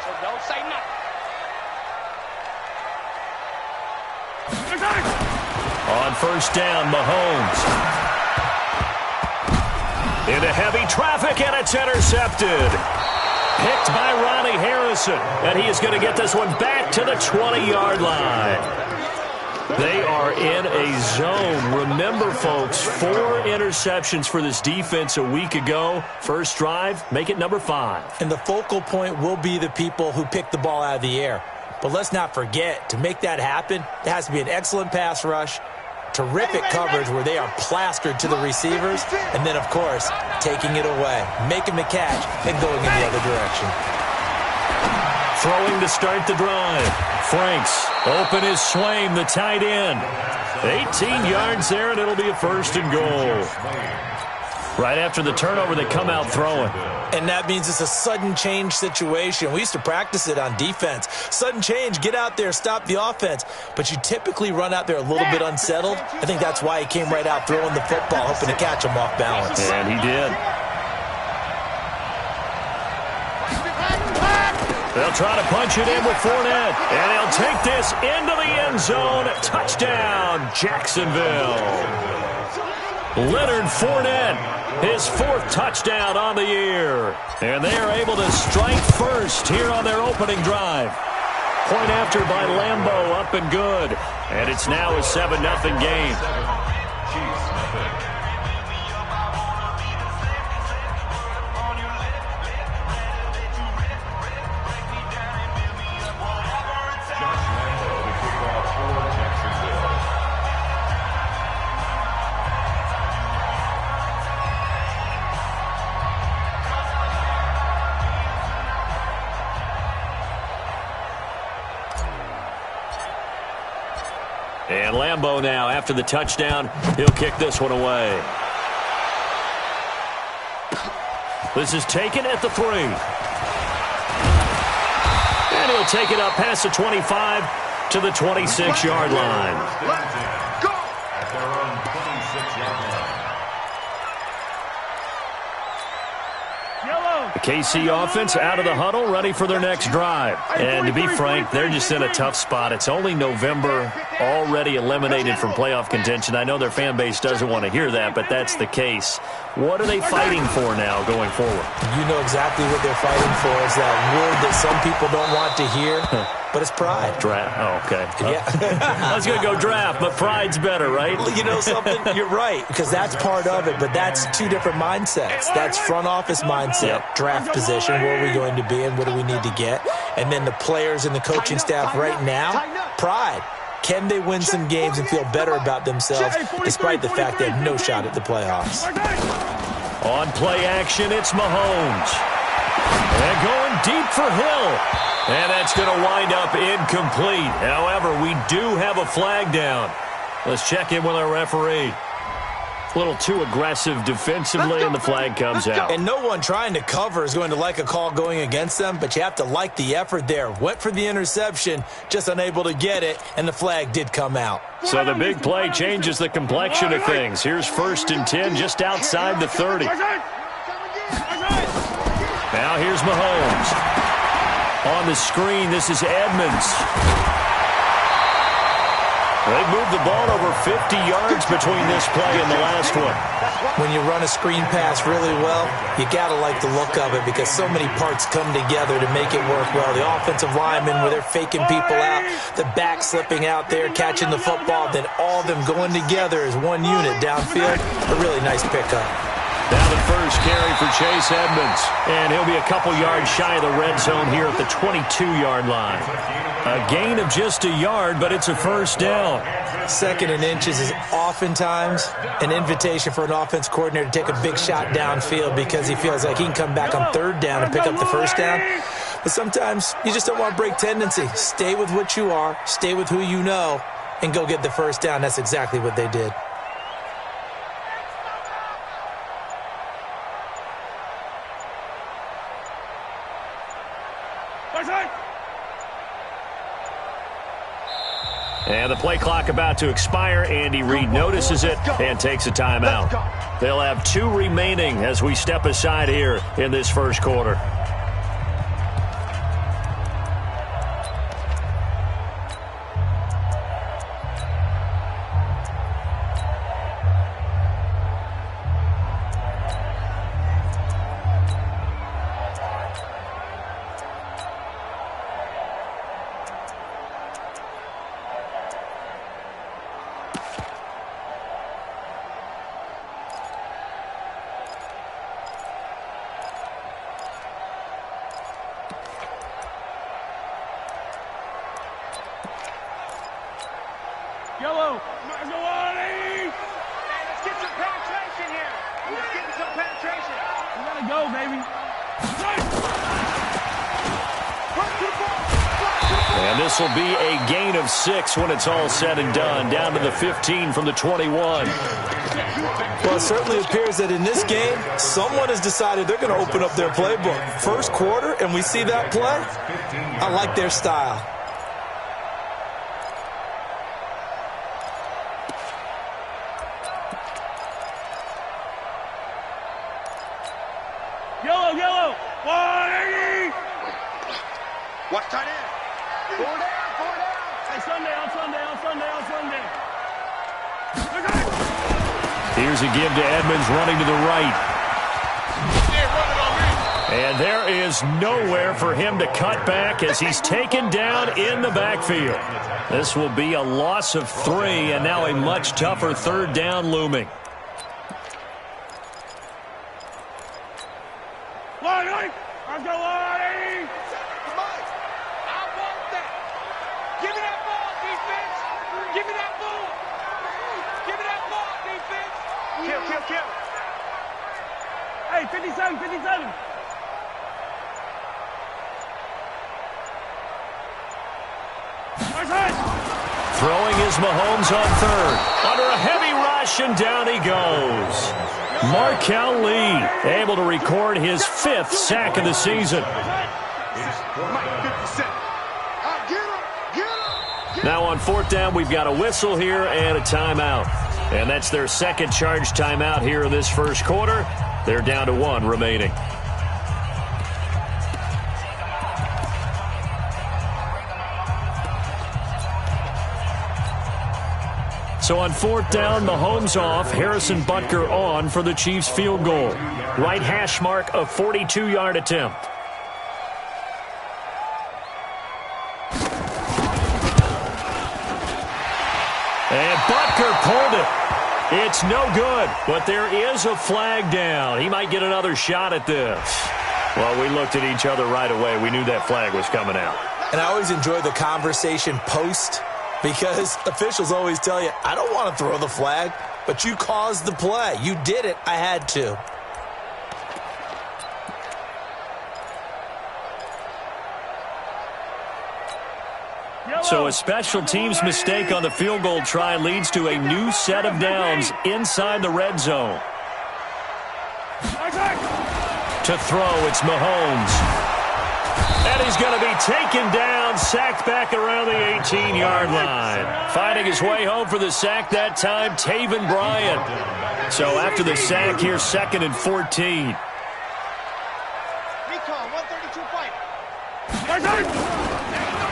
So don't say nothing. On first down, Mahomes. Into heavy traffic, and it's intercepted. Picked by Ronnie Harrison, and he is going to get this one back to the 20-yard line. They are in a zone. Remember, folks, 4 interceptions for this defense a week ago. First drive, make it number 5. And the focal point will be the people who pick the ball out of the air. But let's not forget, to make that happen, there has to be an excellent pass rush, terrific coverage where they are plastered to the receivers, and then, of course, taking it away, making the catch, and going in the other direction. Throwing to start the drive. Franks, open is Swaim, the tight end. 18 yards there, and it'll be a first and goal. Right after the turnover, they come out throwing. And that means it's a sudden change situation. We used to practice it on defense. Sudden change, get out there, stop the offense. But you typically run out there a little bit unsettled. I think that's why he came right out throwing the football, hoping to catch him off balance. And he did. They'll try to punch it in with Fournette. And he'll take this into the end zone. Touchdown, Jacksonville. Leonard Fournette, his 4th touchdown on the year. And they are able to strike first here on their opening drive. Point after by Lambeau, up and good. And it's now a 7-0 game. And Lambeau now, after the touchdown, he'll kick this one away. This is taken at the 3. And he'll take it up past the 25 to the 26-yard line. At their own 26-yard line. The KC offense out of the huddle, ready for their next drive. And to be frank, they're just in a tough spot. It's only November, already eliminated from playoff contention. I know their fan base doesn't want to hear that, but that's the case. What are they fighting for now going forward? You know exactly what they're fighting for. Is that word that some people don't want to hear, but it's pride. Draft. Oh, okay. Yeah. I was going to go draft, but pride's better, right? You know something? You're right, because that's part of it, but that's 2 different mindsets. That's front office mindset, draft position, where are we going to be and what do we need to get? And then the players and the coaching staff right now, pride. Can they win some games and feel better about themselves despite the fact they have no shot at the playoffs? On play action, it's Mahomes. And going deep for Hill. And that's going to wind up incomplete. However, we do have a flag down. Let's check in with our referee. A little too aggressive defensively, and the flag comes out. And no one trying to cover is going to like a call going against them, but you have to like the effort there. Went for the interception, just unable to get it, and the flag did come out. So the big play changes the complexion of things. Here's 1st and 10 just outside the 30. Now here's Mahomes. On the screen, this is Edmonds. They've moved the ball over 50 yards between this play and the last one. When you run a screen pass really well, you got to like the look of it because so many parts come together to make it work well. The offensive linemen, where they're faking people out, the back slipping out there, catching the football, then all of them going together as one unit downfield. A really nice pickup. Now the first carry for Chase Edmonds. And he'll be a couple yards shy of the red zone here at the 22-yard line. A gain of just a yard, but it's a first down. 2nd and inches is oftentimes an invitation for an offense coordinator to take a big shot downfield because he feels like he can come back on 3rd down and pick up the first down. But sometimes you just don't want to break tendency. Stay with what you are, stay with who you know, and go get the first down. That's exactly what they did. And the play clock about to expire. Andy Reid notices it and takes a timeout. They'll have 2 remaining as we step aside here in this first quarter. Yellow. Hey, let's get some penetration here. Let's get some penetration. We gotta go, baby. And this will be a gain of 6 when it's all said and done, down to the 15 from the 21. Well, it certainly appears that in this game, someone has decided they're going to open up their playbook. First quarter, and we see that play. I like their style. Yellow. 180. Watch tight end. 4 down. Hey, Sunday. Here's a give to Edmonds running to the right. And there is nowhere for him to cut back as he's taken down in the backfield. This will be a loss of 3 and now a much tougher 3rd down looming. Let's go, 180. Come on. I want that. Give me that ball, defense. Give me that ball. Give me that ball, defense. Kill. Hey, 57. Throwing is Mahomes on 3rd. Under a heavy rush, and down he goes. Markel Lee able to record his 5th sack of the season. Now on 4th down, we've got a whistle here and a timeout. And that's their 2nd charge timeout here in this first quarter. They're down to 1 remaining. So on 4th down, Mahomes off, Harrison Butker on for the Chiefs field goal. Right hash mark, a 42-yard attempt. And Butker pulled it. It's no good, but there is a flag down. He might get another shot at this. Well, we looked at each other right away. We knew that flag was coming out. And I always enjoy the conversation post, because officials always tell you, I don't want to throw the flag, but you caused the play. You did it. I had to. So a special teams mistake on the field goal try leads to a new set of downs inside the red zone. To throw, it's Mahomes. And he's going to be taken down, sacked back around the 18-yard line. Finding his way home for the sack that time, Taven Bryan. So after the sack, here's 2nd and 14. Recall, 132 fight.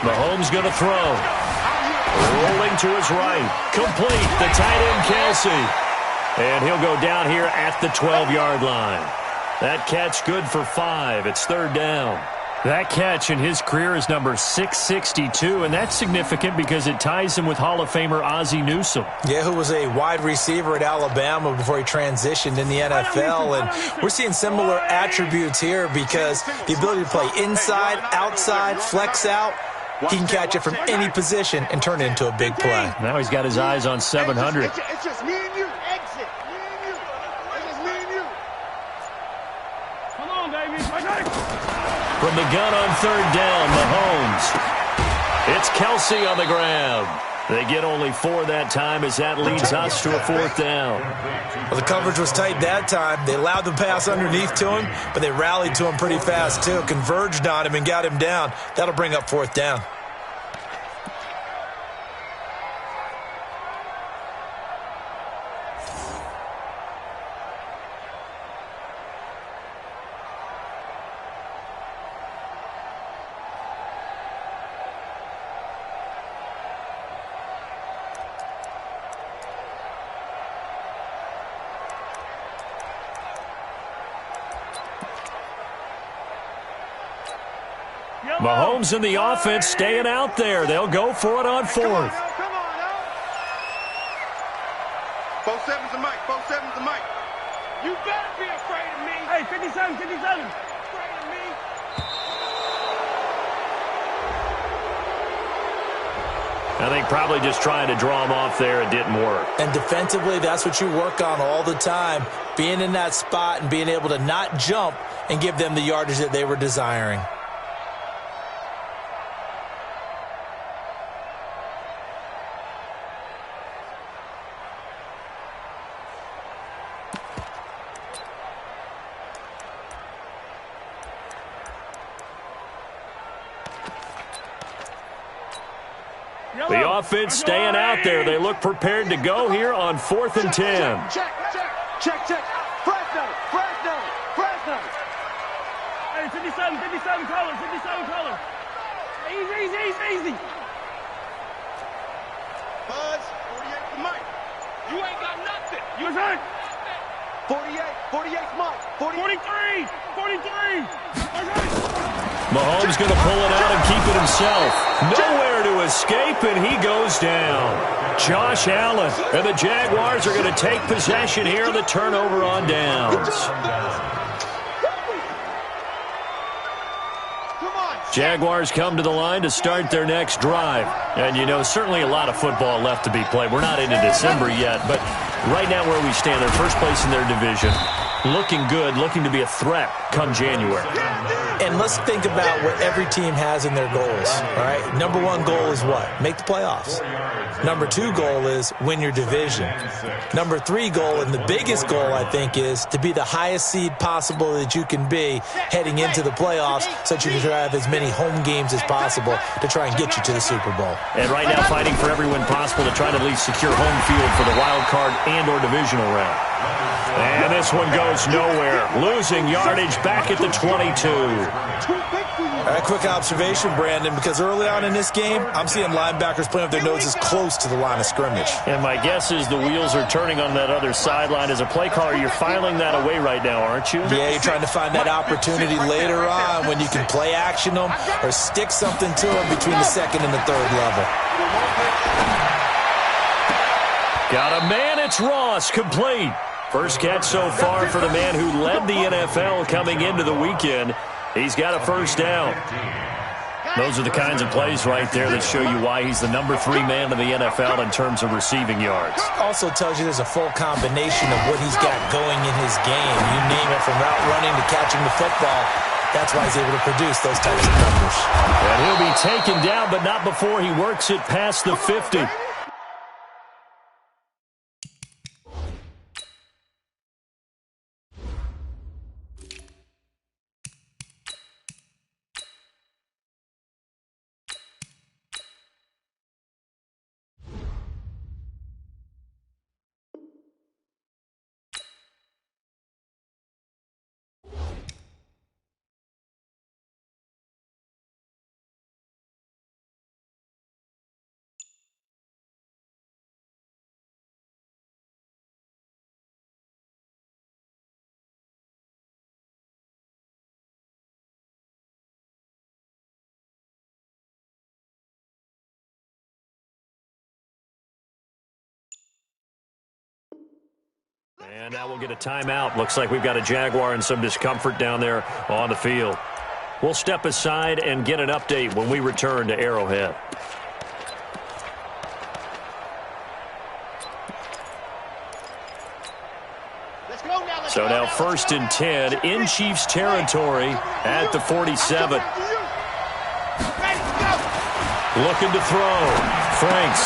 Mahomes going to throw. Rolling to his right. Complete, the tight end, Kelsey. And he'll go down here at the 12-yard line. That catch good for 5. It's 3rd down. That catch in his career is number 662, and that's significant because it ties him with Hall of Famer Ozzie Newsome. Yeah, who was a wide receiver at Alabama before he transitioned in the NFL. And we're seeing similar attributes here because the ability to play inside, outside, flex out, he can catch it from any position and turn it into a big play. Now he's got his eyes on 700. It's just me and you. Exit. Me and you. It's just me and you. Come on, baby. From the gun on 3rd down, Mahomes. It's Kelsey on the grab. They get only 4 that time as that leads us to a 4th down. Well, the coverage was tight that time. They allowed the pass underneath to him, but they rallied to him pretty fast, too. Converged on him and got him down. That'll bring up 4th down. Mahomes and the offense staying out there. They'll go for it on fourth. Come on, 4-7's the mic. 4-7's the mic. You better be afraid of me. Hey, 57, 57. Afraid of me. I think probably just trying to draw him off there. It didn't work. And defensively, that's what you work on all the time. Being in that spot and being able to not jump and give them the yardage that they were desiring. The offense staying out there. They look prepared to go here on 4th and 10. Check. Fresno. Hey, 57 color. Easy. Buzz, 48 the mic. You ain't got nothing. You hurt. 48's mic. 43. Mahomes going to pull it out and keep it himself. Nowhere to escape, and he goes down. Josh Allen and the Jaguars are going to take possession here, the turnover on downs. Jaguars come to the line to start their next drive. And, you know, certainly a lot of football left to be played. We're not into December yet, but right now where we stand, they're first place in their division. Looking good, looking to be a threat come January. And let's think about what every team has in their goals, all right? Number one goal is what? Make the playoffs. Number two goal is win your division. Number three goal, and the biggest goal, I think, is to be the highest seed possible that you can be heading into the playoffs so that you can have as many home games as possible to try and get you to the Super Bowl. And right now fighting for every win possible to try to at least secure home field for the wild card and or divisional round. And this one goes nowhere. Losing yardage back at the 22. A quick observation, Brandon, because early on in this game, I'm seeing linebackers playing with their noses close to the line of scrimmage. And my guess is the wheels are turning on that other sideline. As a play caller, you're filing that away right now, aren't you? Yeah, you're trying to find that opportunity later on when you can play action them or stick something to them between the second and the third level. Got a man, it's Ross, complete. First catch so far for the man who led the NFL coming into the weekend. He's got a first down. Those are the kinds of plays right there that show you why he's the number 3 man in the NFL in terms of receiving yards. Also tells you there's a full combination of what he's got going in his game. You name it, from route running to catching the football. That's why he's able to produce those types of numbers. And he'll be taken down, but not before he works it past the 50. And now we'll get a timeout. Looks like we've got a Jaguar and some discomfort down there on the field. We'll step aside and get an update when we return to Arrowhead. So now 1st and 10 in Chiefs territory at the 47. Looking to throw. Franks.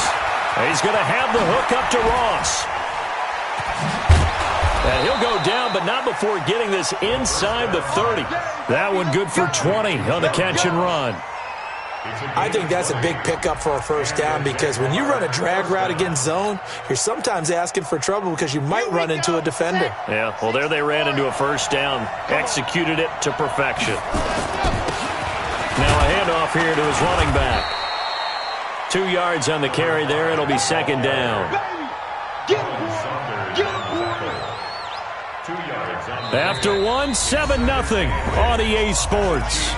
He's going to have the hook up to Ross. And he'll go down, but not before getting this inside the 30. That one good for 20 on the catch and run. I think that's a big pickup for a first down, because when you run a drag route against zone, you're sometimes asking for trouble because you might run into a defender. Yeah, well, there they ran into a first down. Executed it to perfection. Now a handoff here to his running back. 2 yards on the carry there. It'll be 2nd down. After one, 7-0 on EA Sports.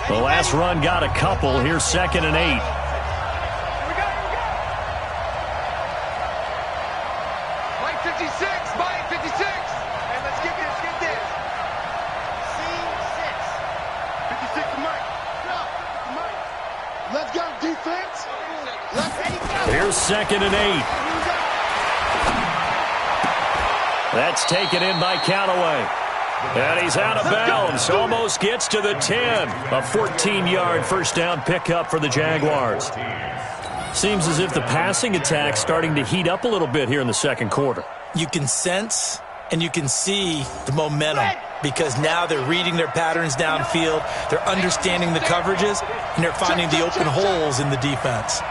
The last run got a couple. Here's 2nd and 8. Mike 56, Mike 56. Hey, let's get this. C6. 56 to Mike. Let's go, defense. Here's 2nd and 8. That's taken in by Callaway. And he's out of bounds. Almost gets to the 10. A 14-yard first down pickup for the Jaguars. Seems as if the passing attack's starting to heat up a little bit here in the second quarter. You can sense and you can see the momentum because now they're reading their patterns downfield, they're understanding the coverages, and they're finding the open holes in the defense.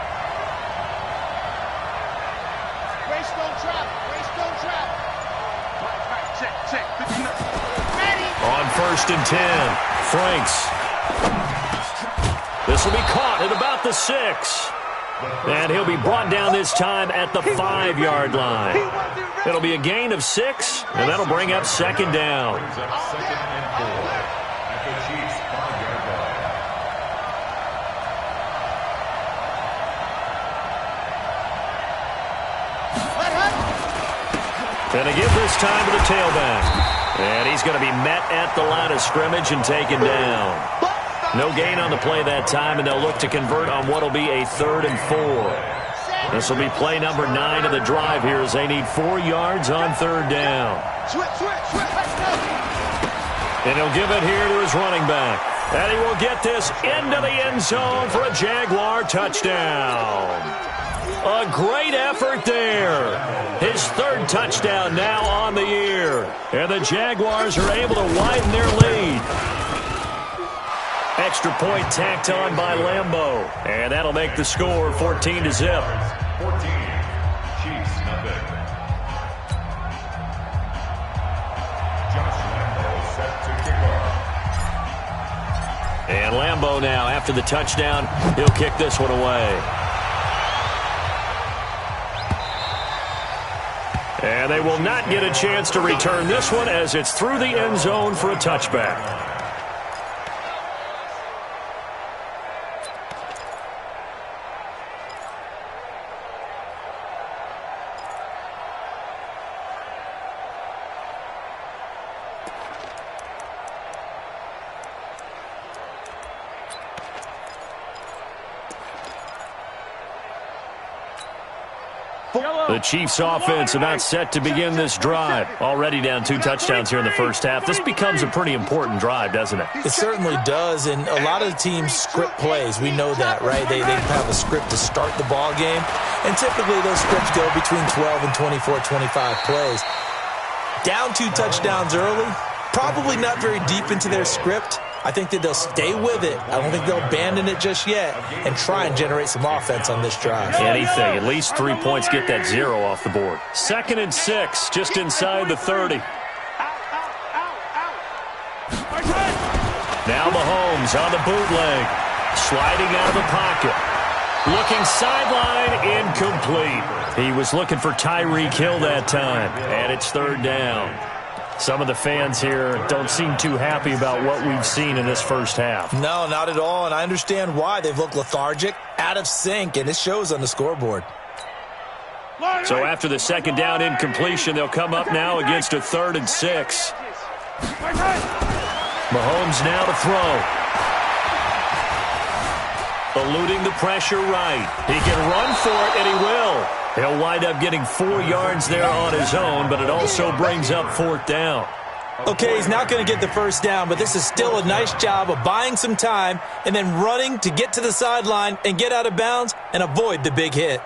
On 1st and 10, Franks. This will be caught at about the 6. And he'll be brought down this time at the 5-yard line. It'll be a gain of 6, and that'll bring up 2nd down. And they give this time to the tailback. And he's going to be met at the line of scrimmage and taken down. No gain on the play that time, and they'll look to convert on what will be a 3rd and 4. This will be play number 9 of the drive here as they need 4 yards on 3rd down. And he'll give it here to his running back. And he will get this into the end zone for a Jaguar touchdown. A great effort there. His 3rd touchdown now on the year. And the Jaguars are able to widen their lead. Extra point tacked on by Lambeau. And that'll make the score 14-0. 14. Chiefs, nothing. Josh Lambeau set to kick off. And Lambeau now, after the touchdown, he'll kick this one away. And they will not get a chance to return this one as it's through the end zone for a touchback. The Chiefs offense are not set to begin this drive. Already down 2 touchdowns here in the first half. This becomes a pretty important drive, doesn't it? It certainly does, and a lot of the teams script plays. We know that, right? They have a script to start the ball game, and typically those scripts go between 12 and 24, 25 plays. Down 2 touchdowns early, probably not very deep into their script. I think that they'll stay with it. I don't think they'll abandon it just yet and try and generate some offense on this drive. Anything. At least 3 points, get that 0 off the board. 2nd and 6, just inside the 30. Now Mahomes on the bootleg. Sliding out of the pocket. Looking sideline, incomplete. He was looking for Tyreek Hill that time, and it's 3rd down. Some of the fans here don't seem too happy about what we've seen in this first half. No, not at all, and I understand why. They've looked lethargic, out of sync, and it shows on the scoreboard. So after the 2nd down incompletion, they'll come up now against a 3rd and 6. Mahomes now to throw. Eluding the pressure right. He can run for it, and he will. He'll wind up getting 4 yards there on his own, but it also brings up 4th down. Okay, he's not going to get the first down, but this is still a nice job of buying some time and then running to get to the sideline and get out of bounds and avoid the big hit.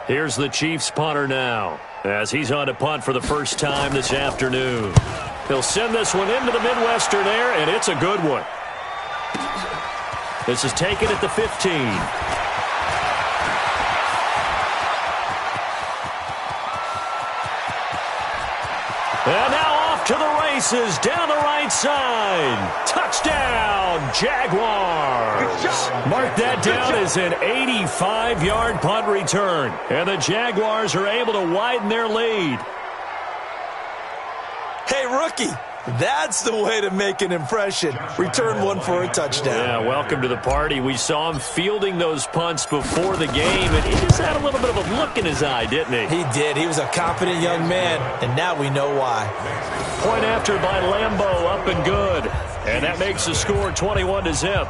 Here's the Chiefs punter now as he's on to punt for the first time this afternoon. He'll send this one into the Midwestern air, and it's a good one. This is taken at the 15. And now off to the races down the right side. Touchdown, Jaguars. Mark that down as an 85-yard punt return. And the Jaguars are able to widen their lead. Hey, rookie, That's the way to make an impression. Return one for a touchdown. Yeah, welcome to the party. We saw him fielding those punts before the game, and he just had a little bit of a look in his eye, didn't he? He did. He was a confident young man, and now we know why. Point after by Lambeau, up and good. And that makes the score 21-0.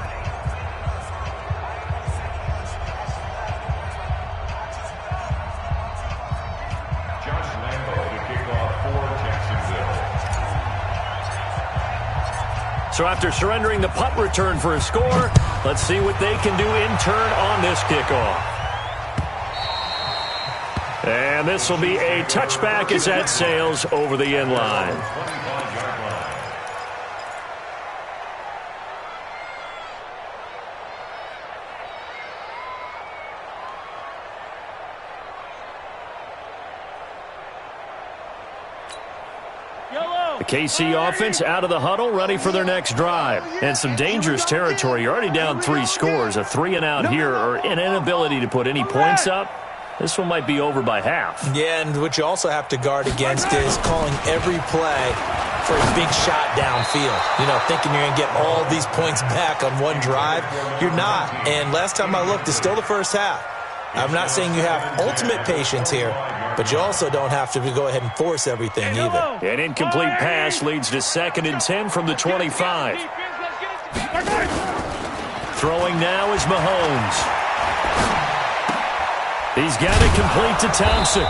So after surrendering the punt return for a score, let's see what they can do in turn on this kickoff. And this will be a touchback as that sails over the end line. The KC offense out of the huddle, ready for their next drive. And some dangerous territory. You're already down 3 scores. A 3-and-out here, or an inability to put any points up. This one might be over by half. Yeah, and what you also have to guard against is calling every play for a big shot downfield. You know, thinking you're going to get all these points back on one drive. You're not. And last time I looked, it's still the first half. I'm not saying you have ultimate patience here, but you also don't have to go ahead and force everything either. An incomplete pass leads to 2nd and 10 from the 25. Throwing now is Mahomes. He's got it complete to Thompson.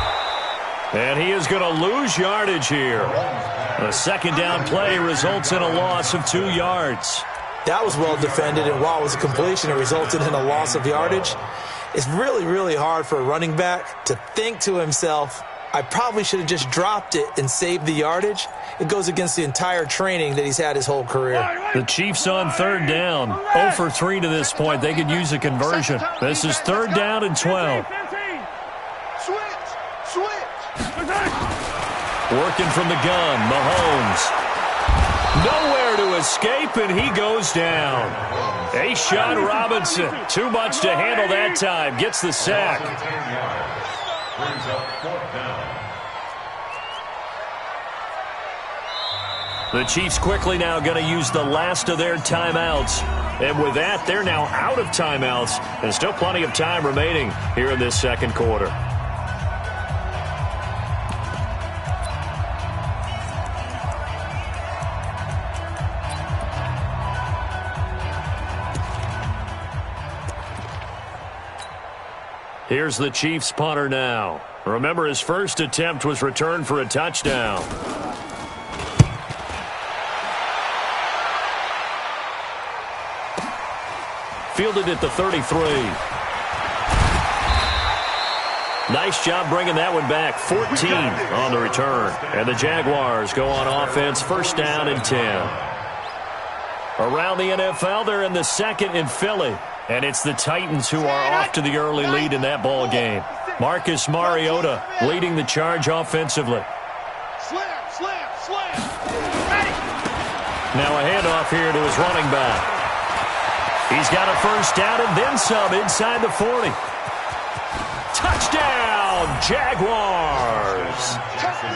And he is going to lose yardage here. A 2nd down play results in a loss of 2 yards. That was well defended, and while it was a completion, it resulted in a loss of yardage. It's really, really hard for a running back to think to himself, I probably should have just dropped it and saved the yardage. It goes against the entire training that he's had his whole career. The Chiefs on 3rd down. 0 for 3 to this point. They could use a conversion. This is 3rd down and 12. Working from the gun, Mahomes. Nowhere to escape, and he goes down. A-Shot Robinson. Too much to handle that time. Gets the sack. The Chiefs quickly now going to use the last of their timeouts. And with that, they're now out of timeouts. And still plenty of time remaining here in this 2nd quarter. Here's the Chiefs punter now. Remember, his first attempt was returned for a touchdown. Fielded at the 33. Nice job bringing that one back. 14 on the return. And the Jaguars go on offense, 1st down and 10. Around the NFL, they're in the 2nd in Philly. And it's the Titans who are off to the early lead in that ball game. Marcus Mariota leading the charge offensively. Now a handoff here to his running back. He's got a 1st down and then some inside the 40. Touchdown, Jaguars.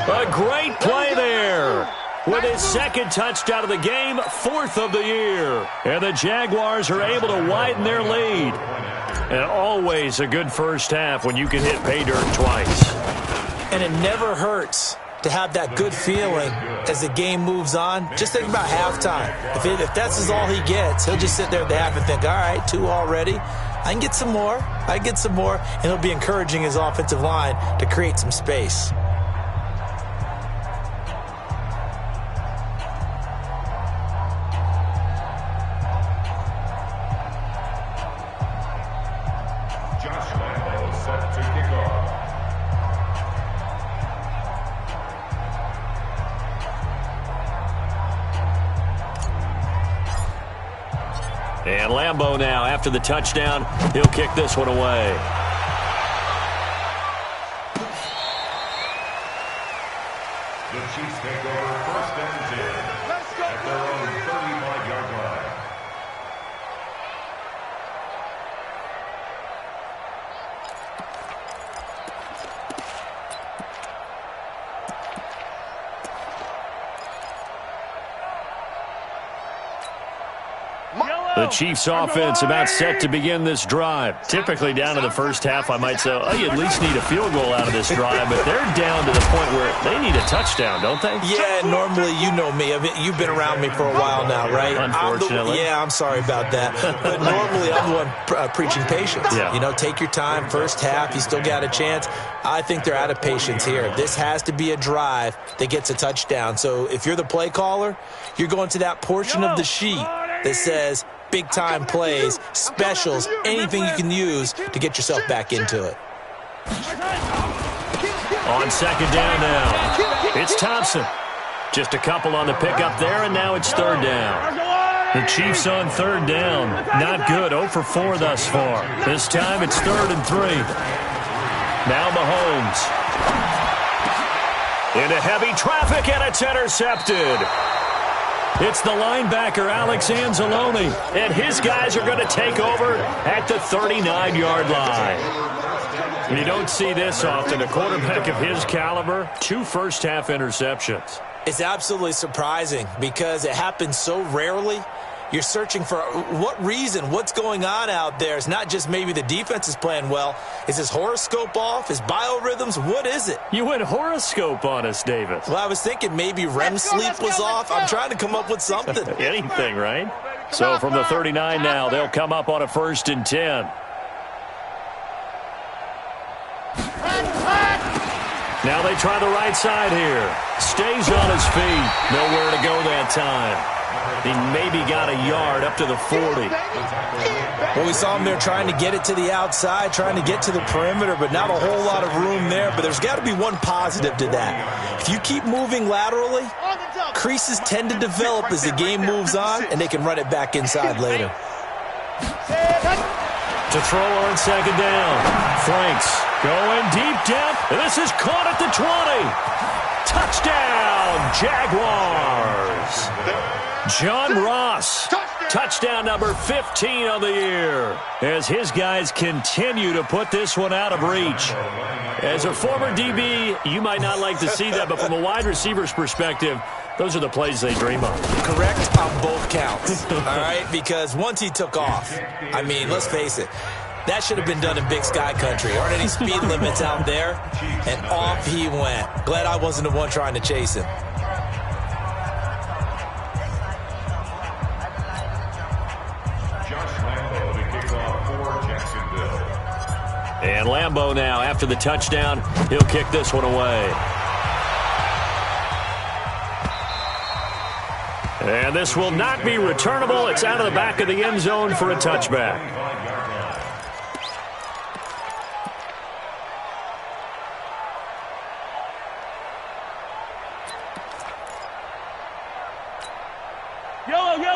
A great play there. With his 2nd touchdown of the game, 4th of the year. And the Jaguars are able to widen their lead. And always a good first half when you can hit pay dirt twice. And it never hurts to have that good feeling as the game moves on. Just think about halftime. If that's all he gets, he'll just sit there at the half and think, all right, 2 already. I can get some more. And he'll be encouraging his offensive line to create some space. And Lambeau now, after the touchdown, he'll kick this one away. The Chiefs take over 1st and 10 at their own 35-yard line. The Chiefs offense about set to begin this drive. Typically down to the first half, I might say, oh, you at least need a field goal out of this drive, but they're down to the point where they need a touchdown, don't they? Yeah, normally, you know me. You've been around me for a while now, right? Unfortunately. I'm sorry about that. But normally, I'm the one preaching patience. Yeah. You know, take your time. First half, you still got a chance. I think they're out of patience here. This has to be a drive that gets a touchdown. So if you're the play caller, you're going to that portion of the sheet that says big-time plays, specials, anything you can use to get yourself back into it. On second down now, it's Thompson. Just a couple on the pickup there, and now it's third down. The Chiefs on third down. Not good, 0 for 4 thus far. This time it's 3rd and 3. Now Mahomes. Into heavy traffic, and it's intercepted. It's the linebacker, Alex Anzalone, and his guys are going to take over at the 39-yard line. You don't see this often. A quarterback of his caliber, 2 first-half interceptions. It's absolutely surprising because it happens so rarely. You're searching for what reason, what's going on out there. It's not just maybe the defense is playing well. Is his horoscope off? His biorhythms? What is it? You went horoscope on us, Davis. Well, I was thinking maybe REM sleep was off. I'm trying to come up with something. Anything, right? So from the 39 now, they'll come up on a 1st and 10. Now they try the right side here. Stays on his feet. Nowhere to go that time. He maybe got a yard up to the 40. Well, we saw him there trying to get it to the outside, trying to get to the perimeter, but not a whole lot of room there. But there's got to be one positive to that. If you keep moving laterally, creases tend to develop as the game moves on, and they can run it back inside later. To throw on second down. Franks going deep down. And this is caught at the 20. Touchdown, Jaguars. John Ross, touchdown number 15 of the year, as his guys continue to put this one out of reach. As a former DB, you might not like to see that, but from a wide receiver's perspective, those are the plays they dream of. Correct on both counts, all right? Because once he took off, I mean, let's face it, that should have been done in Big Sky Country. Aren't any speed limits out there? And off he went. Glad I wasn't the one trying to chase him. And Lambeau now, after the touchdown, he'll kick this one away. And this will not be returnable. It's out of the back of the end zone for a touchback.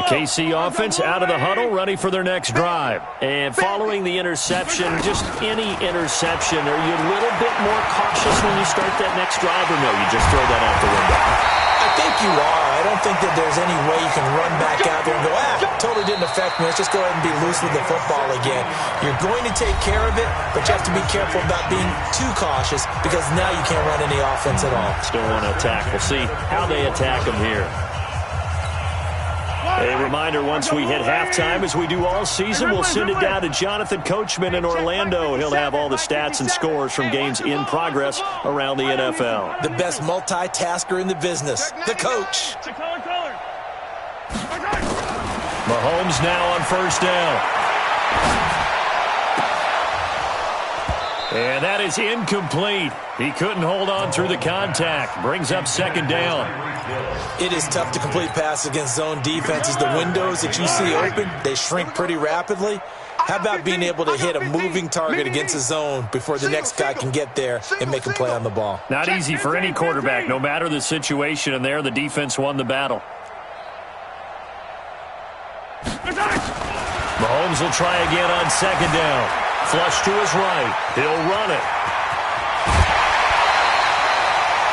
KC offense out of the huddle, ready for their next drive. And following the interception, just any interception, are you a little bit more cautious when you start that next drive, or no, you just throw that out the window? I think you are. I don't think that there's any way you can run back out there and go, totally didn't affect me. Let's just go ahead and be loose with the football again. You're going to take care of it, but you have to be careful about being too cautious because now you can't run any offense at all. Still want to attack. We'll see how they attack them here. A reminder, once we hit halftime, as we do all season, we'll send it down to Jonathan Coachman in Orlando. He'll have all the stats and scores from games in progress around the NFL. The best multitasker in the business, the coach. Mahomes now on first down. And that is incomplete. He couldn't hold on through the contact. Brings up second down. It is tough to complete passes against zone defenses. The windows that you see open, they shrink pretty rapidly. How about being able to hit a moving target against a zone before the next guy can get there and make a play on the ball? Not easy for any quarterback, no matter the situation, and there the defense won the battle. Mahomes will try again on second down. Flush to his right. He'll run it.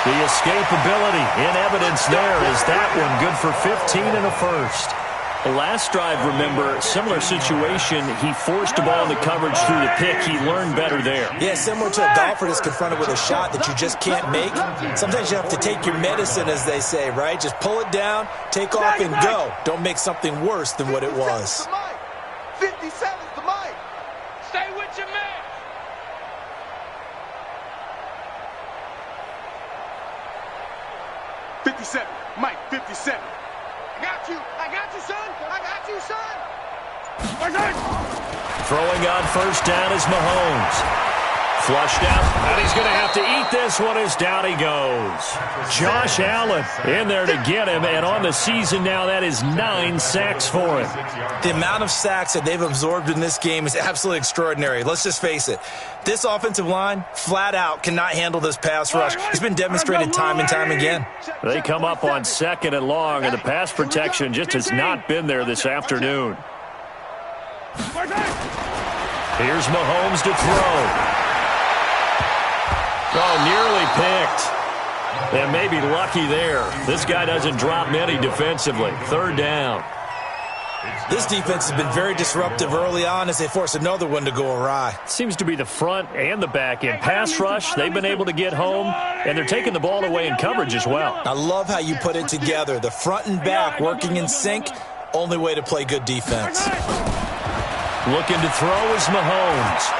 The escapability in evidence there is that one good for 15 and a first. The last drive, remember, similar situation. He forced the ball in the coverage through the pick. He learned better there. Yeah, similar to a golfer that's confronted with a shot that you just can't make. Sometimes you have to take your medicine, as they say, right? Just pull it down, take off, and go. Don't make something worse than what it was. 57's the mic. Stay with your man. 57, Mike, 57. I got you, son. I got you, son. Throwing on first down is Mahomes. Flushed out, and he's going to have to eat this one as down he goes. Josh Allen in there to get him, and on the season now, that is 9 sacks for him. The amount of sacks that they've absorbed in this game is absolutely extraordinary. Let's just face it. This offensive line, flat out, cannot handle this pass rush. It's been demonstrated time and time again. They come up on 2nd and long, and the pass protection just has not been there this afternoon. Here's Mahomes to throw. Oh, nearly picked. And maybe lucky there. This guy doesn't drop many defensively. 3rd down. This defense has been very disruptive early on as they force another one to go awry. Seems to be the front and the back end. Pass rush, they've been able to get home, and they're taking the ball away in coverage as well. I love how you put it together. The front and back working in sync, only way to play good defense. Looking to throw is Mahomes.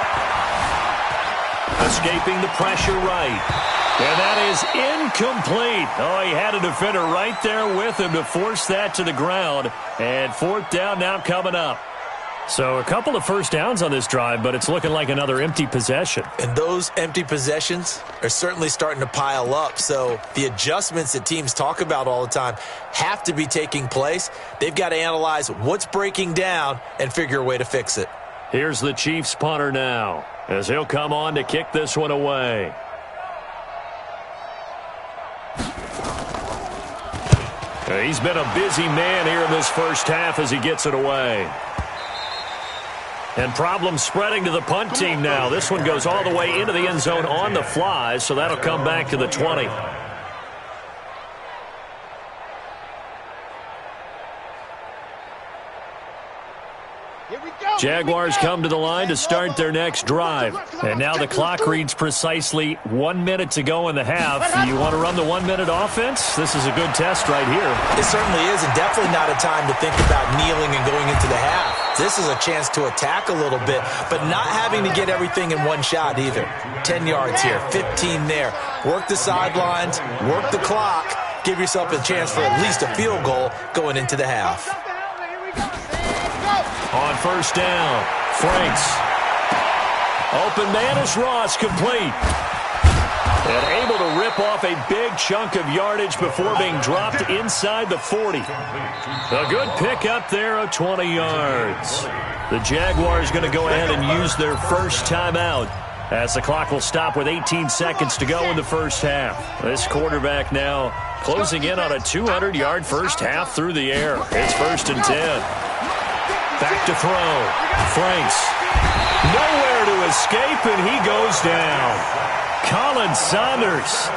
Escaping the pressure right. And that is incomplete. Oh, he had a defender right there with him to force that to the ground. And 4th down now coming up. So a couple of first downs on this drive, but it's looking like another empty possession. And those empty possessions are certainly starting to pile up. So the adjustments that teams talk about all the time have to be taking place. They've got to analyze what's breaking down and figure a way to fix it. Here's the Chiefs punter now, as he'll come on to kick this one away. He's been a busy man here in this first half as he gets it away. And problems spreading to the punt team now. This one goes all the way into the end zone on the fly, so that'll come back to the 20. Jaguars come to the line to start their next drive. And now the clock reads precisely 1 minute to go in the half. You want to run the 1 minute offense? This is a good test right here. It certainly is, and definitely not a time to think about kneeling and going into the half. This is a chance to attack a little bit, but not having to get everything in one shot either. 10 yards here, 15 there. Work the sidelines, work the clock, give yourself a chance for at least a field goal going into the half. On first down, Franks. Open man is Ross, complete. And able to rip off a big chunk of yardage before being dropped inside the 40. A good pickup there of 20 yards. The Jaguars going to go ahead and use their first timeout as the clock will stop with 18 seconds to go in the first half. This quarterback now closing in on a 200-yard first half through the air. It's 1st and 10. Back to throw. Franks. Nowhere to escape, and he goes down. Colin Saunders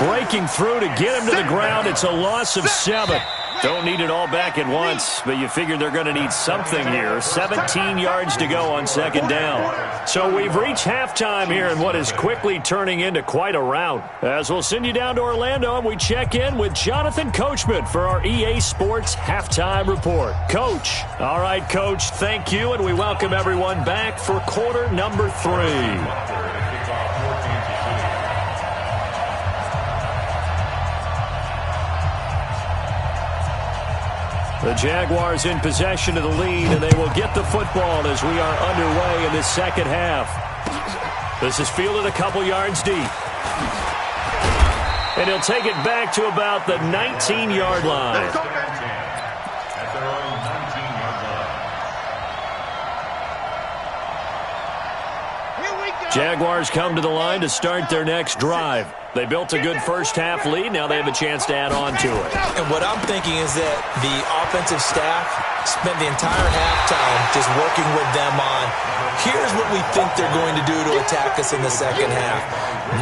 breaking through to get him to the ground. It's a loss of 7. Don't need it all back at once, but you figure they're going to need something here. 17 yards to go on 2nd down. So we've reached halftime here in what is quickly turning into quite a rout. As we'll send you down to Orlando, and we check in with Jonathan Coachman for our EA Sports Halftime Report. Coach. All right, Coach, thank you, and we welcome everyone back for quarter number 3. The Jaguars in possession of the lead, and they will get the football as we are underway in this second half. This is fielded a couple yards deep. And he'll take it back to about the 19-yard line. Jaguars come to the line to start their next drive. They built a good first half lead. Now they have a chance to add on to it. And what I'm thinking is that the offensive staff spent the entire halftime just working with them on, here's what we think they're going to do to attack us in the second half.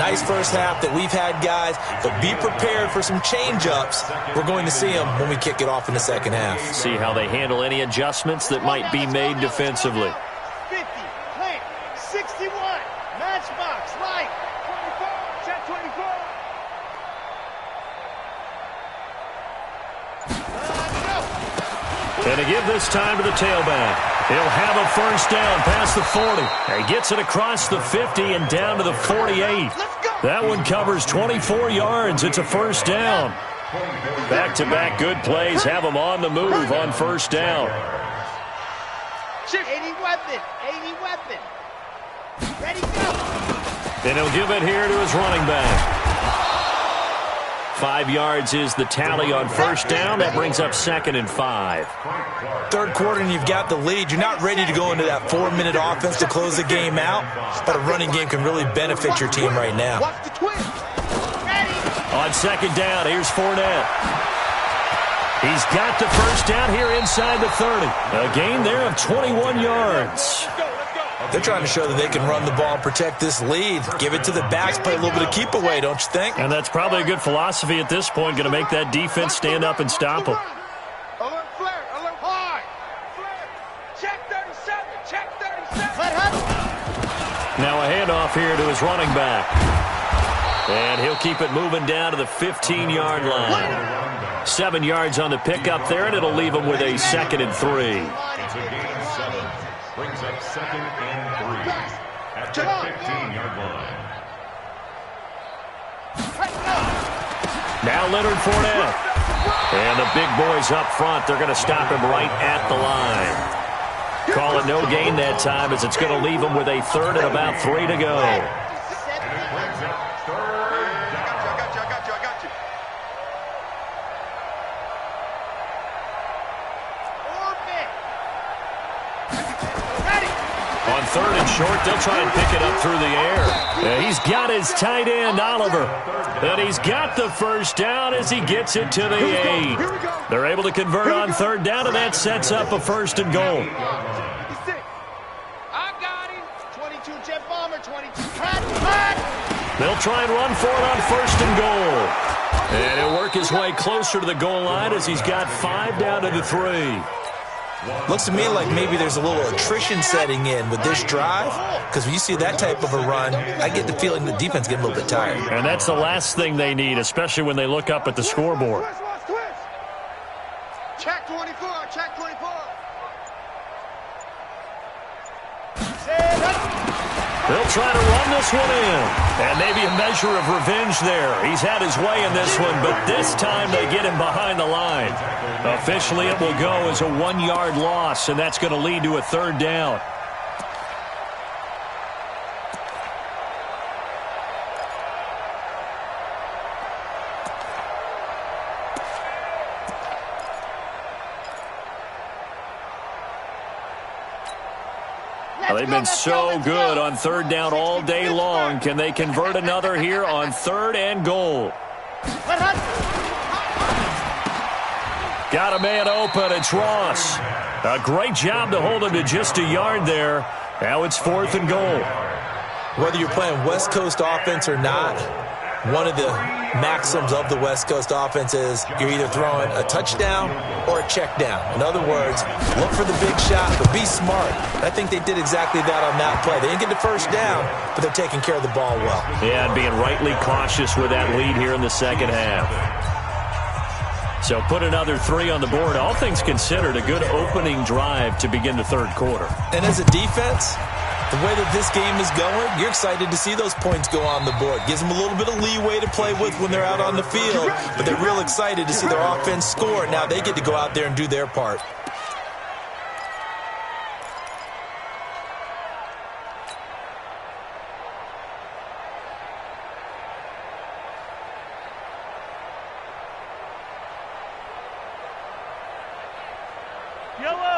Nice first half that we've had, guys, but be prepared for some change-ups. We're going to see them when we kick it off in the second half. See how they handle any adjustments that might be made defensively. 50, plant, 61, matchbox, light, 24, check 24. And to give this time to the tailback. He'll have a first down past the 40. He gets it across the 50 and down to the 48. That one covers 24 yards. It's a first down. Back-to-back good plays have him on the move on first down. 80 weapon. 80 weapon. Ready, go. And he'll give it here to his running back. 5 yards is the tally on first down. That brings up 2nd and 5. Third quarter and you've got the lead. You're not ready to go into that 4-minute offense to close the game out, but a running game can really benefit your team right now. Watch the twist. Ready. On 2nd down, here's Fournette. He's got the first down here inside the 30. A gain there of 21 yards. They're trying to show that they can run the ball and protect this lead. Give it to the backs, play a little bit of keep away, don't you think? And that's probably a good philosophy at this point, going to make that defense stand up and stop them. Alert flare, alert high. Check 37, check 37. Now a handoff here to his running back. And he'll keep it moving down to the 15-yard line. 7 yards on the pickup there, and it'll leave him with a 2nd and 3. It's a gain of 7. Brings up 2nd and 3 at the 15-yard line. Now Leonard Fournette. And the big boys up front, they're going to stop him right at the line. Call it no gain that time as it's going to leave him with a 3rd and about 3 to go. And it brings up 3rd down. I got you. On 3rd and short, they'll try and pick it up through the air. He's got his tight end, Oliver. And he's got the first down as he gets it to the 8. They're able to convert on 3rd down, and that sets up a 1st and goal. I got him. 22 jet bomber, 22. Cut. They'll try and run for it on 1st and goal. And he'll work his way closer to the goal line as he's got 5 down to the 3. Looks to me like maybe there's a little attrition setting in with this drive, because when you see that type of a run, I get the feeling the defense getting a little bit tired. And that's the last thing they need, especially when they look up at the scoreboard. Check 24, check 24. They'll try to run this one in. And maybe a measure of revenge there. He's had his way in this one, but this time they get him behind the line. Officially, it will go as a 1-yard loss, and that's going to lead to a 3rd down. They've been so good on 3rd down all day long. Can they convert another here on 3rd and goal? Got a man open. It's Ross. A great job to hold him to just a yard there. Now it's 4th and goal. Whether you're playing West Coast offense or not, one of the maxims of the West Coast offense is you're either throwing a touchdown or a check down. In other words, look for the big shot, but be smart. I think they did exactly that on that play. They didn't get the first down, but they're taking care of the ball well. Yeah, and being rightly cautious with that lead here in the second half. So put another 3 on the board. All things considered, a good opening drive to begin the 3rd quarter. And as a defense, the way that this game is going, you're excited to see those points go on the board. Gives them a little bit of leeway to play with when they're out on the field, but they're real excited to see their offense score. Now they get to go out there and do their part.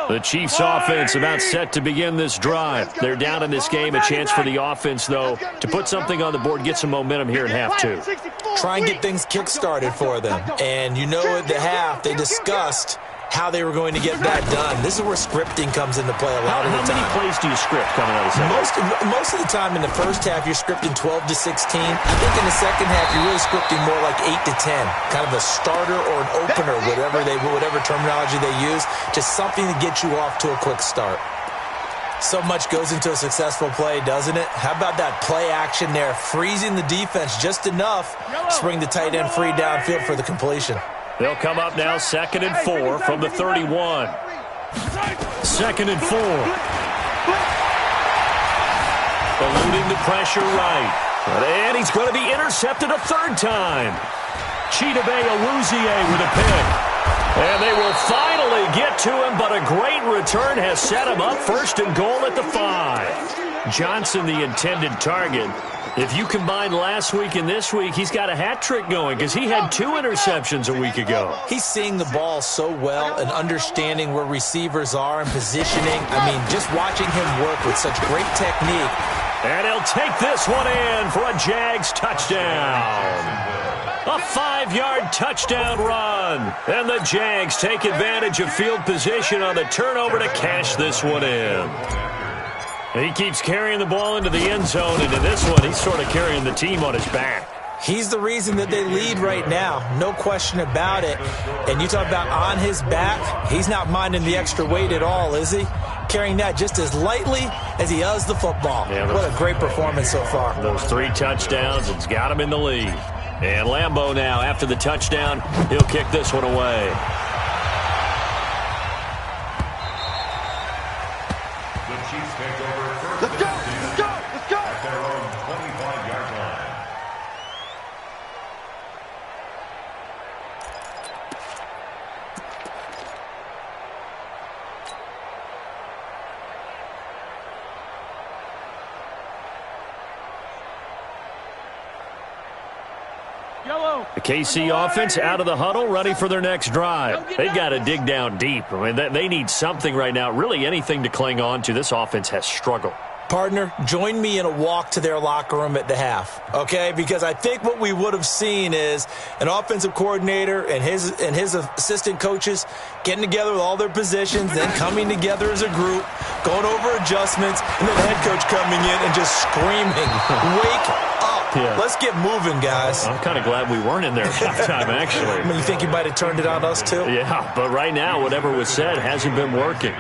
The Chiefs offense about set to begin this drive. They're down in this game. A chance for the offense, though, to put something on the board, get some momentum here in half 2. Try and get things kick-started for them. And you know at the half, they discussed how they were going to get that done. This is where scripting comes into play a lot of the time. How many plays do you script coming out of the second? Most of the time in the first half, you're scripting 12 to 16. I think in the second half, you're really scripting more like 8 to 10. Kind of a starter or an opener, whatever terminology they use. Just something to get you off to a quick start. So much goes into a successful play, doesn't it? How about that play action there? Freezing the defense just enough to bring the tight end free downfield for the completion. They'll come up now 2nd and 4 from the 31. 2nd and 4. Eluding the pressure right. And he's going to be intercepted a 3rd time. Chidobe Awuzie with a pick. And they will finally get to him, but a great return has set him up 1st and goal at the 5. Johnson, the intended target. If you combine last week and this week, he's got a hat trick going because he had 2 interceptions a week ago. He's seeing the ball so well and understanding where receivers are and positioning. I mean, just watching him work with such great technique. And he'll take this one in for a Jags touchdown. A 5-yard touchdown run. And the Jags take advantage of field position on the turnover to cash this one in. He keeps carrying the ball into the end zone, and in this one, he's sort of carrying the team on his back. He's the reason that they lead right now, no question about it. And you talk about on his back, he's not minding the extra weight at all, is he? Carrying that just as lightly as he does the football. Yeah, what a great performance so far. Those 3 touchdowns, it's got him in the lead. And Lambeau now, after the touchdown, he'll kick this one away. The Chiefs take over first. Let's go! Let's go! Let's go! At their own 25-yard line. The KC offense out of the huddle, ready for their next drive. They've got to dig down deep. I mean, they need something right now, really anything to cling on to. This offense has struggled. Partner, join me in a walk to their locker room at the half, okay? Because I think what we would have seen is an offensive coordinator and his assistant coaches getting together with all their positions, then coming together as a group, going over adjustments, and then the head coach coming in and just screaming, wake up. Yeah. Let's get moving, guys. I'm kind of glad we weren't in there at halftime, actually. I mean, you think you might have turned it on us, too? Yeah, but right now, whatever was said hasn't been working.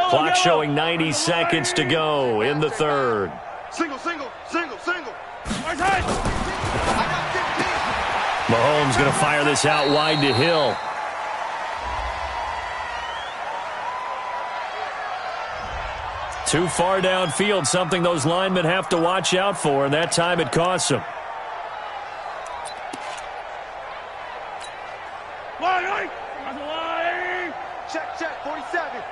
Clock showing 90 seconds to go in the 3rd. Single. Mahomes going to fire this out wide to Hill. Too far downfield, something those linemen have to watch out for, and that time it costs them. Check, 47.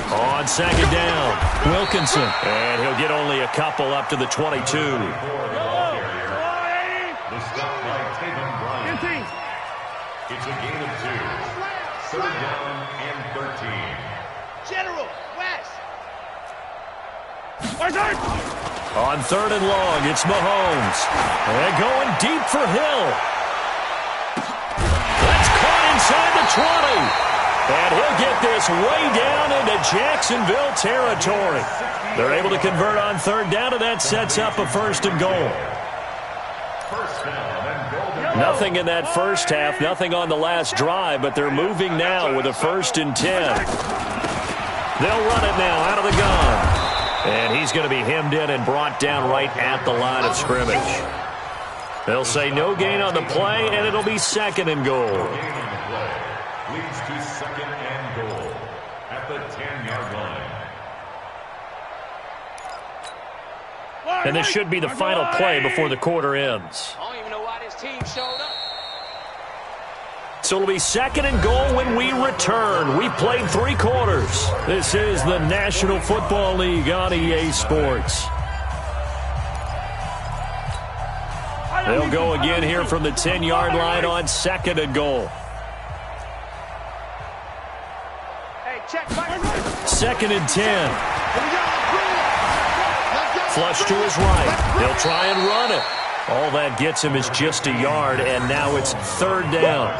On 2nd down, Wilkinson. And he'll get only a couple up to the 22. The stop by Tatum Bryant. It's a gain of 2. 3rd down and 13. General, West. On 3rd and long, it's Mahomes. And going deep for Hill. That's caught inside the 20. And he'll get this way down into Jacksonville territory. They're able to convert on 3rd down, and that sets up a 1st and goal. Nothing in that first half, nothing on the last drive, but they're moving now with a 1st and 10. They'll run it now out of the gun. And he's going to be hemmed in and brought down right at the line of scrimmage. They'll say no gain on the play, and it'll be 2nd and goal. Leads to 2nd and goal at the 10-yard line. And this should be the final play before the quarter ends. I don't even know why this team showed up. So it'll be 2nd and goal when we return. We played 3 quarters. This is the National Football League on EA Sports. They'll go again here from the 10-yard line on 2nd and goal. 2nd and 10. Flush to his right. He'll try and run it. All that gets him is just a yard, and now it's 3rd down.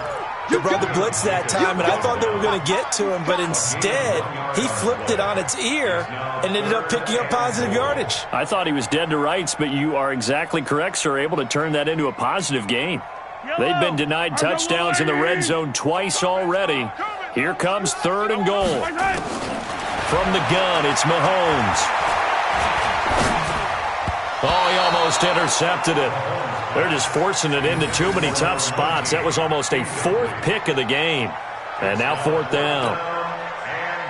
They brought the blitz that time, and I thought they were going to get to him, but instead, he flipped it on its ear and ended up picking up positive yardage. I thought he was dead to rights, but you are exactly correct, sir, able to turn that into a positive gain. They've been denied touchdowns in the red zone twice already, Here comes 3rd and goal. From the gun, it's Mahomes. Oh, he almost intercepted it. They're just forcing it into too many tough spots. That was almost a 4th pick of the game. And now 4th down.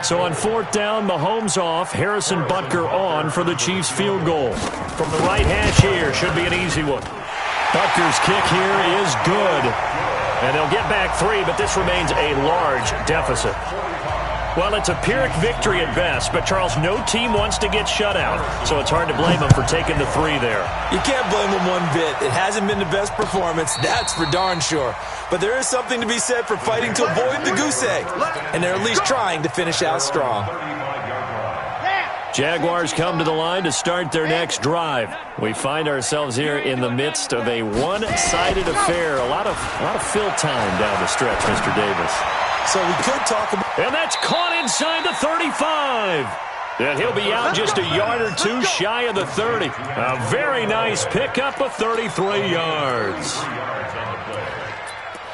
So on 4th down, Mahomes off, Harrison Butker on for the Chiefs field goal. From the right hash here, should be an easy one. Butker's kick here is good. And they'll get back 3, but this remains a large deficit. Well, it's a Pyrrhic victory at best, but, Charles, no team wants to get shut out, so it's hard to blame them for taking the 3 there. You can't blame them one bit. It hasn't been the best performance, that's for darn sure. But there is something to be said for fighting to avoid the goose egg, and they're at least trying to finish out strong. Jaguars come to the line to start their next drive. We find ourselves here in the midst of a one-sided affair. A lot of fill time down the stretch, Mr. Davis. So we could talk about... And that's caught inside the 35. And he'll be out just a yard or two shy of the 30. A very nice pickup of 33 yards.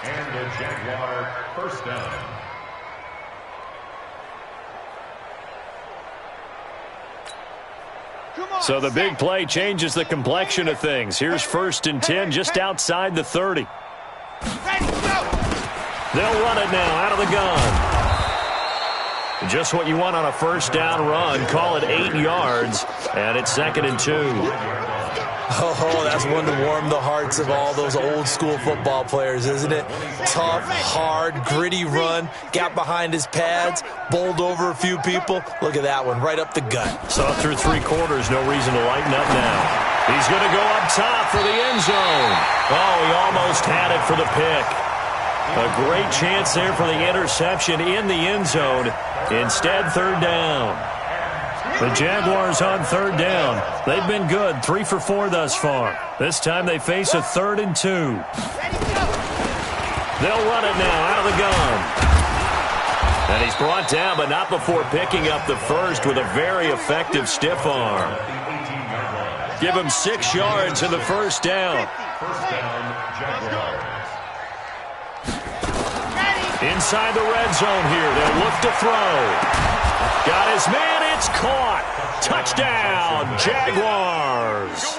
And the Jaguar first down. So the big play changes the complexion of things. Here's 1st and 10 just outside the 30. They'll run it now out of the gun. Just what you want on a 1st down run. Call it 8 yards, and it's 2nd and 2. Oh, that's one to warm the hearts of all those old-school football players, isn't it? Tough, hard, gritty run, got behind his pads, bowled over a few people. Look at that one, right up the gut. Saw through 3 quarters, no reason to lighten up now. He's going to go up top for the end zone. Oh, he almost had it for the pick. A great chance there for the interception in the end zone. Instead, 3rd down. The Jaguars on 3rd down. They've been good, 3 for 4 thus far. This time they face a 3rd and 2. They'll run it now out of the gun. And he's brought down, but not before picking up the first with a very effective stiff arm. Give him 6 yards in the 1st down. First down, Jaguars. Inside the red zone here. They'll look to throw. Got his man. It's caught. Touchdown, Jaguars.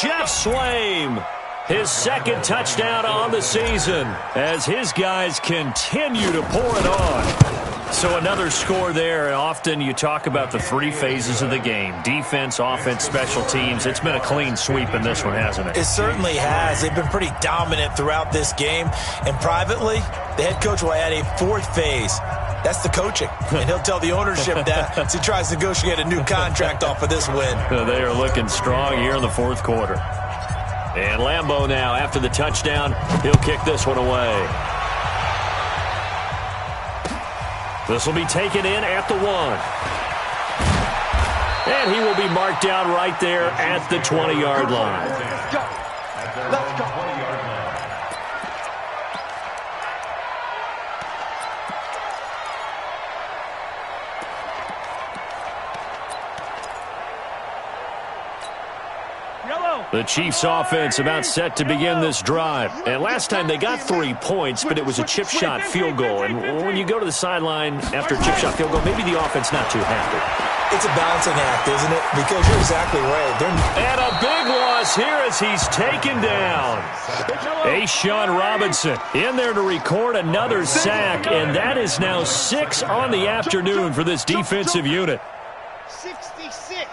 Jeff Swaim, his 2nd touchdown on the season as his guys continue to pour it on. So another score there. Often you talk about the 3 phases of the game. Defense, offense, special teams. It's been a clean sweep in this one, hasn't it? It certainly has. They've been pretty dominant throughout this game. And privately, the head coach will add a 4th phase. That's the coaching. And he'll tell the ownership that as he tries to negotiate a new contract off of this win. They are looking strong here in the 4th quarter. And Lambeau now, after the touchdown, he'll kick this one away. This will be taken in at the 1. And he will be marked down right there at the 20-yard line. Let's go. Let's go. The Chiefs offense about set to begin this drive. And last time they got 3 points, but it was a chip shot field goal. And when you go to the sideline after a chip shot field goal, maybe the offense not too happy. It's a balancing act, isn't it? Because you're exactly right. And a big loss here as he's taken down. A'Shawn Robinson in there to record another sack, and that is now 6 on the afternoon for this defensive unit. 66.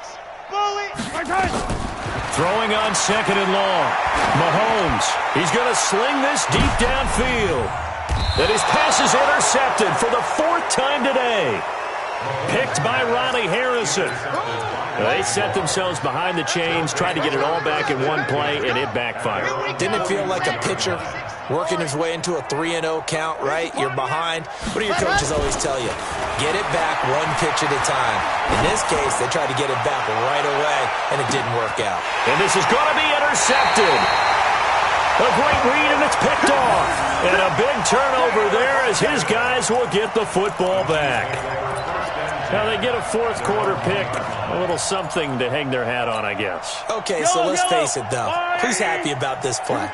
Bullet. Throwing on 2nd and long. Mahomes, he's going to sling this deep downfield. And his pass is intercepted for the 4th time today. Picked by Ronnie Harrison. They set themselves behind the chains, tried to get it all back in one play, and it backfired. Didn't it feel like a pitcher working his way into a 3-0 count, right? You're behind. What do your coaches always tell you? Get it back 1 pitch at a time. In this case, they tried to get it back right away, and it didn't work out. And this is going to be intercepted. A great read, and it's picked off. And a big turnover there as his guys will get the football back. Now they get a 4th quarter pick. A little something to hang their hat on, I guess. Okay, so let's face it, though. Who's happy about this play?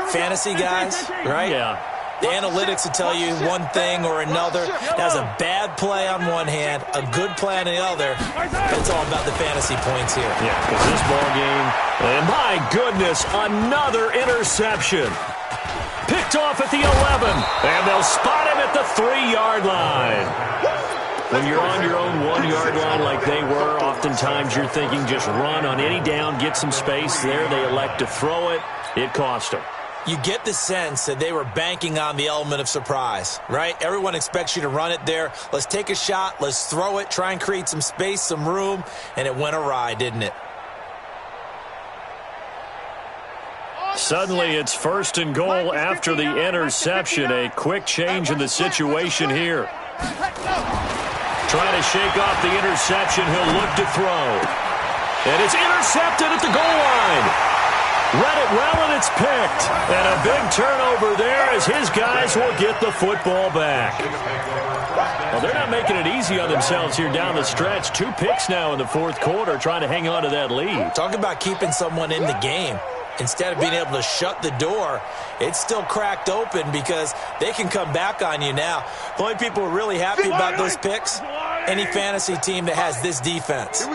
Fantasy guys, right? Yeah. The analytics will tell you one thing or another. That's a bad play on one hand, a good play on the other. It's all about the fantasy points here. Yeah, because this ball game, and my goodness, another interception. Picked off at the 11, and they'll spot him at the 3-yard line. When you're on your own 1-yard line like they were, oftentimes you're thinking just run on any down, get some space. There they elect to throw it. It cost them. You get the sense that they were banking on the element of surprise, right? Everyone expects you to run it there. Let's take a shot. Let's throw it, try and create some space, some room, and it went awry, didn't it? Suddenly, it's 1st and goal after the interception. A quick change in the situation here. Trying to shake off the interception. He'll look to throw. And it's intercepted at the goal line. Read it well, and it's picked. And a big turnover there as his guys will get the football back. Well, they're not making it easy on themselves here down the stretch. 2 picks now in the 4th quarter, trying to hang on to that lead. Talk about keeping someone in the game. Instead of being able to shut the door, it's still cracked open because they can come back on you now. The only people who are really happy about those picks, any fantasy team that has this defense.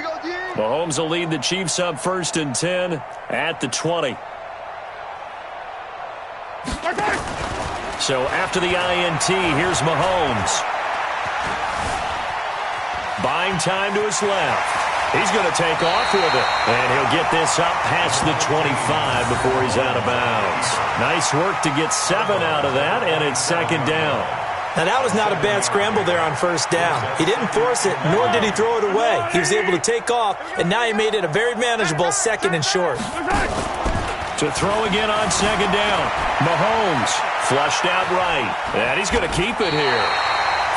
Mahomes will lead the Chiefs up 1st and 10 at the 20. So after the INT, here's Mahomes. Buying time to his left. He's going to take off with it, and he'll get this up past the 25 before he's out of bounds. Nice work to get 7 out of that, and it's 2nd down. Now, that was not a bad scramble there on 1st down. He didn't force it, nor did he throw it away. He was able to take off, and now he made it a very manageable 2nd and short. To throw again on 2nd down. Mahomes flushed out right, and he's going to keep it here.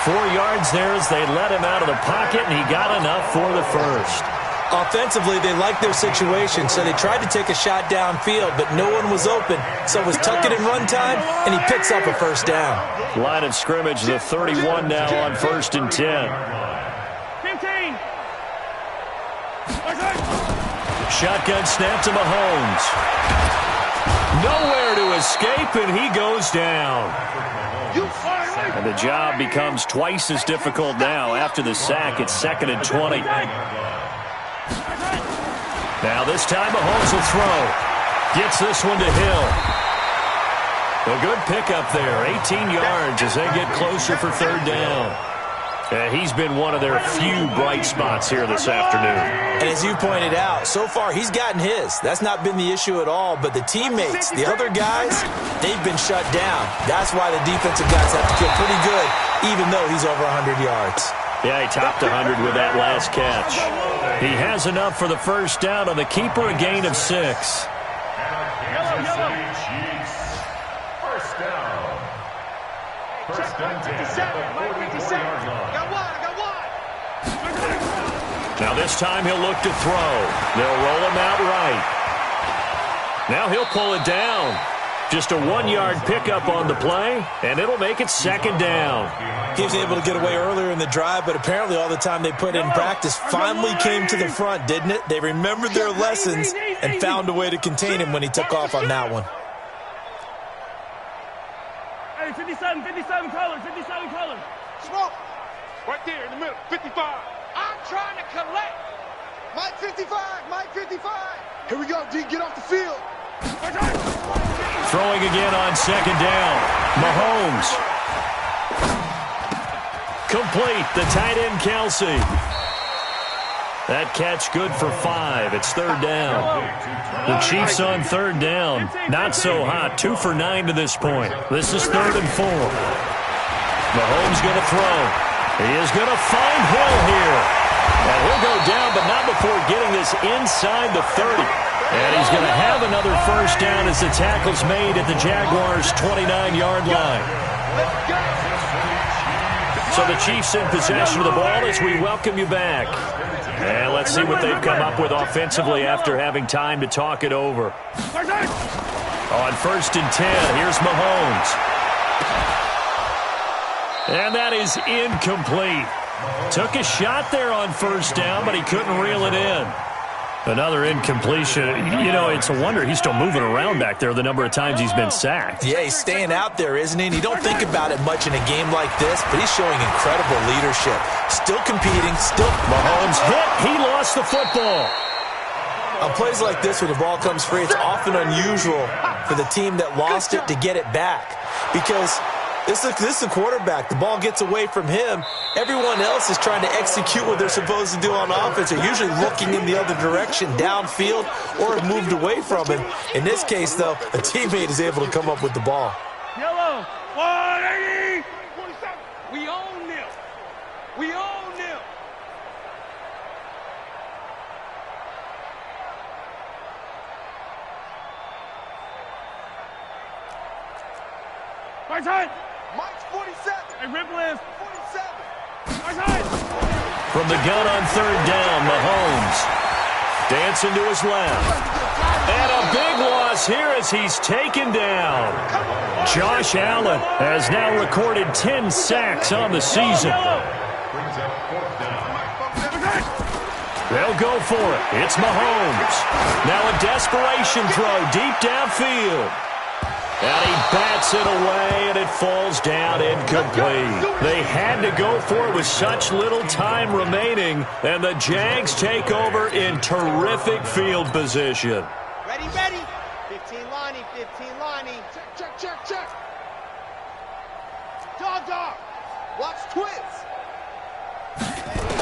4 yards there as they let him out of the pocket, and he got enough for the 1st. Offensively, they liked their situation, so they tried to take a shot downfield, but no one was open. So it was tuck it in run time, and he picks up a 1st down. Line of scrimmage, the 31 now on 1st and 10. 15. Shotgun snap to Mahomes. Nowhere to escape, and he goes down. And the job becomes twice as difficult now after the sack. It's 2nd and 20. Now this time Mahomes will throw. Gets this one to Hill. A good pickup there. 18 yards as they get closer for 3rd down. He's been one of their few bright spots here this afternoon. And as you pointed out, so far he's gotten his. That's not been the issue at all. But the teammates, the other guys, they've been shut down. That's why the defensive guys have to feel pretty good, even though he's over 100 yards. Yeah, he topped 100 with that last catch. He has enough for the 1st down on the keeper, a gain of 6. First down. 1st and 10 at the 44-yard line. Now this time he'll look to throw. They'll roll him out right. Now he'll pull it down. Just a 1-yard pickup on the play, and it'll make it 2nd down. He was able to get away earlier in the drive, but apparently all the time they put in practice finally came to the front, didn't it? They remembered their lessons and found a way to contain him when he took off on that one. Hey, 57 colors, 57 colors. Smoke. Right there in the middle, 55. I'm trying to collect. Mike 55, Mike 55. Here we go, D, get off the field. Throwing again on 2nd down. Mahomes. Complete, the tight end Kelsey. That catch good for 5. It's 3rd down. The Chiefs on 3rd down. Not so hot. 2 for 9 to this point. This is 3rd and 4. Mahomes going to throw. He is going to find Hill here. And he'll go down, but not before getting this inside the 30. And he's going to have another 1st down as the tackle's made at the Jaguars' 29-yard line. So the Chiefs in possession of the ball as we welcome you back. And let's see what they've come up with offensively after having time to talk it over. On 1st and 10, here's Mahomes. And that is incomplete. Took a shot there on 1st down, but he couldn't reel it in. Another incompletion. You know, it's a wonder he's still moving around back there the number of times he's been sacked. Yeah, he's staying out there, isn't he? And you don't think about it much in a game like this, but he's showing incredible leadership. Still competing, still... Mahomes hit. He lost the football. On plays like this, when the ball comes free, it's often unusual for the team that lost it to get it back. Because this is the quarterback. The ball gets away from him. Everyone else is trying to execute what they're supposed to do on offense. They're usually looking in the other direction, downfield, or have moved away from him. In this case, though, a teammate is able to come up with the ball. Yellow, 180. We own them. We own them. Right side. Mike's 47. Hey, Ripple is 47. Right side. From the gun on third down, Mahomes dancing to his left. And a big loss here as he's taken down. Josh Allen has now recorded 10 sacks on the season. They'll go for it. It's Mahomes. Now a desperation throw deep downfield. And he bats it away, and it falls down incomplete. They had to go for it with such little time remaining, and the Jags take over in terrific field position. Ready, ready. 15 Lonnie, 15 Lonnie. Check, check, check, check. Dog, dog. Watch twins.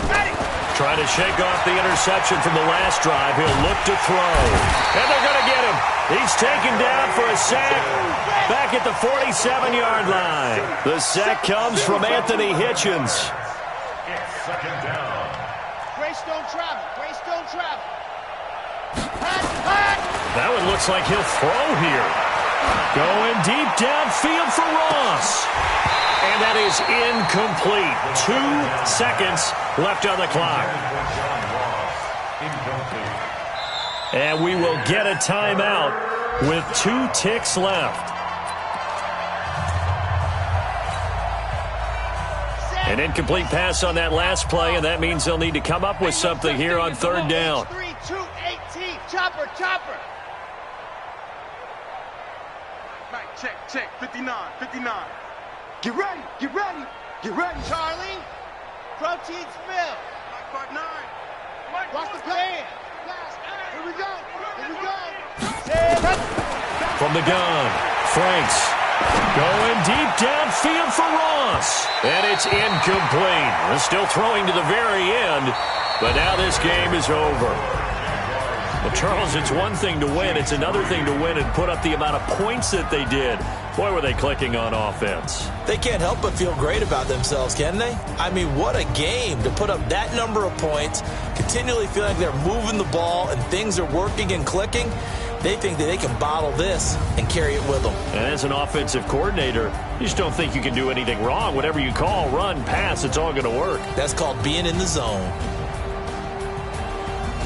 Ready. Trying to shake off the interception from the last drive. He'll look to throw. And they're going to get him. He's taken down for a sack back at the 47-yard line. The sack comes from Anthony Hitchens. It's second down. Grace don't travel. Grace don't travel. Pass. That one looks like he'll throw here. Going deep downfield for Ross. And that is incomplete. 2 seconds left on the clock. And we will get a timeout with 2 ticks left. An incomplete pass on that last play, and that means they'll need to come up with something here on third down. 3-2-18. Chopper, chopper. Right, check. 59. Get ready. Get ready, Charlie. Protein spill. Mike 5-9. Watch the plan. Here we go. From the gun, Franks going deep downfield for Ross. And it's incomplete. They're still throwing to the very end, but now this game is over. Well, Charles, it's one thing to win. It's another thing to win and put up the amount of points that they did. Boy, were they clicking on offense. They can't help but feel great about themselves, can they? I mean, what a game to put up that number of points, continually feel like they're moving the ball and things are working and clicking. They think that they can bottle this and carry it with them. And as an offensive coordinator, you just don't think you can do anything wrong. Whatever you call, run, pass, it's all going to work. That's called being in the zone.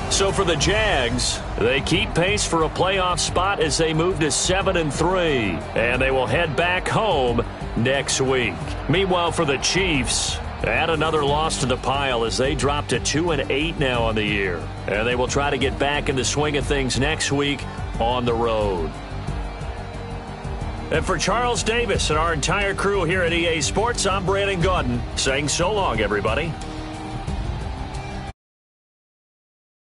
So for the Jags, they keep pace for a playoff spot as they move to 7-3, and they will head back home next week. Meanwhile, for the Chiefs, add another loss to the pile as they drop to 2-8 now on the year, and they will try to get back in the swing of things next week on the road. And for Charles Davis and our entire crew here at EA Sports, I'm Brandon Gaudin saying so long, everybody.